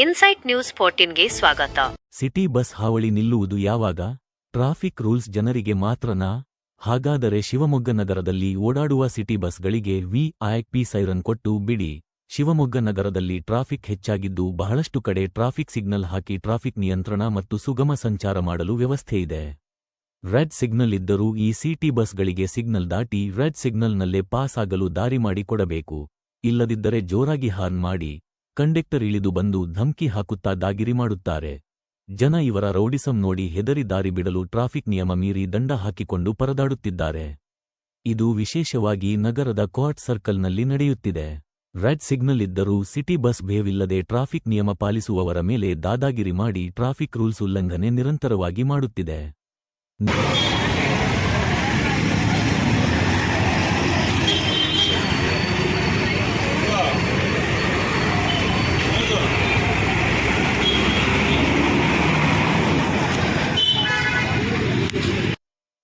Insight news 14ಗೆ ಸ್ವಾಗತ. City bus ಹಾವಳಿ ನಿಲ್ಲುವುದು ಯಾವಾಗ? ಟ್ರಾಫಿಕ್ ರೂಲ್ಸ್ ಜನರಿಗೆ ಮಾತ್ರನಾ? ಹಾಗಾದರೆ ಶಿವಮೊಗ್ಗ ನಗರದಲ್ಲಿ ಓಡಾಡುವ ಸಿಟಿ ಬಸ್ಗಳಿಗೆ ವಿಐಪಿ ಸೈರನ್ ಕೊಟ್ಟು ಬಿಡಿ. ಶಿವಮೊಗ್ಗ ನಗರದಲ್ಲಿ ಟ್ರಾಫಿಕ್ ಹೆಚ್ಚಾಗಿದ್ದು ಬಹಳಷ್ಟು ಕಡೆ ಟ್ರಾಫಿಕ್ ಸಿಗ್ನಲ್ ಹಾಕಿ ಟ್ರಾಫಿಕ್ ನಿಯಂತ್ರಣ ಮತ್ತು ಸುಗಮ ಸಂಚಾರ ಮಾಡಲು ವ್ಯವಸ್ಥೆಯಿದೆ. ರೆಡ್ ಸಿಗ್ನಲ್ ಇದ್ದರೂ ಈ ಸಿಟಿ ಬಸ್ಗಳಿಗೆ ಸಿಗ್ನಲ್ ದಾಟಿ ರೆಡ್ ಸಿಗ್ನಲ್ನಲ್ಲೇ ಪಾಸ್ ಆಗಲು ದಾರಿ ಮಾಡಿ ಕೊಡಬೇಕು. ಇಲ್ಲದಿದ್ದರೆ ಜೋರಾಗಿ ಹಾರ್ನ್ ಮಾಡಿ ಕಂಡಕ್ಟರ್ ಇಳಿದು ಬಂದು ಧಮ್ಕಿ ಹಾಕುತ್ತಾ ದಾಗಿರಿ ಮಾಡುತ್ತಾರೆ. ಜನ ಇವರ ರೌಡಿಸಂ ನೋಡಿ ಹೆದರಿ ದಾರಿ ಬಿಡಲು ಟ್ರಾಫಿಕ್ ನಿಯಮ ಮೀರಿ ದಂಡ ಹಾಕಿಕೊಂಡು ಪರದಾಡುತ್ತಿದ್ದಾರೆ. ಇದು ವಿಶೇಷವಾಗಿ ನಗರದ ಕ್ವಾರ್ಟ್ ಸರ್ಕಲ್ನಲ್ಲಿ ನಡೆಯುತ್ತಿದೆ. ರೆಡ್ ಸಿಗ್ನಲ್ ಇದ್ದರೂ ಸಿಟಿ ಬಸ್ ಭಯವಿಲ್ಲದೆ ಟ್ರಾಫಿಕ್ ನಿಯಮ ಪಾಲಿಸುವವರ ಮೇಲೆ ದಾದಾಗಿರಿ ಮಾಡಿ ಟ್ರಾಫಿಕ್ ರೂಲ್ಸ್ ಉಲ್ಲಂಘನೆ ನಿರಂತರವಾಗಿ ಮಾಡುತ್ತಿದೆ.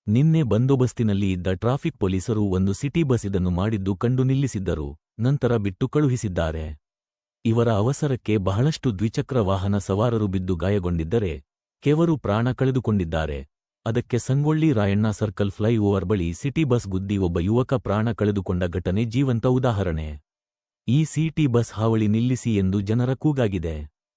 ನಿನ್ನೆ ಬಂದೋಬಸ್ತಿನಲ್ಲಿ ಇದ್ದ ಟ್ರಾಫಿಕ್ ಪೊಲೀಸರು ಒಂದು ಸಿಟಿ ಬಸ್ ಇದನ್ನು ಮಾಡಿದ್ದು ಕಂಡು ನಿಲ್ಲಿಸಿದ್ದರು. ನಂತರ ಬಿಟ್ಟು ಕಳುಹಿಸಿದ್ದಾರೆ. ಇವರ ಅವಸರಕ್ಕೆ ಬಹಳಷ್ಟು ದ್ವಿಚಕ್ರ ವಾಹನ ಸವಾರರು ಬಿದ್ದು ಗಾಯಗೊಂಡಿದ್ದರೆ ಕೆಲವರು ಪ್ರಾಣ ಕಳೆದುಕೊಂಡಿದ್ದಾರೆ. ಅದಕ್ಕೆ Sangolli Rayanna circle fly over ಬಳಿ ಸಿಟಿ ಬಸ್ ಗುದ್ದಿ ಒಬ್ಬ ಯುವಕ ಪ್ರಾಣ ಕಳೆದುಕೊಂಡ ಘಟನೆ ಜೀವಂತ ಉದಾಹರಣೆ. ಈ ಸಿಟಿ ಬಸ್ ಹಾವಳಿ ನಿಲ್ಲಿಸಿ ಎಂದು ಜನರ ಕೂಗಾಗಿದೆ.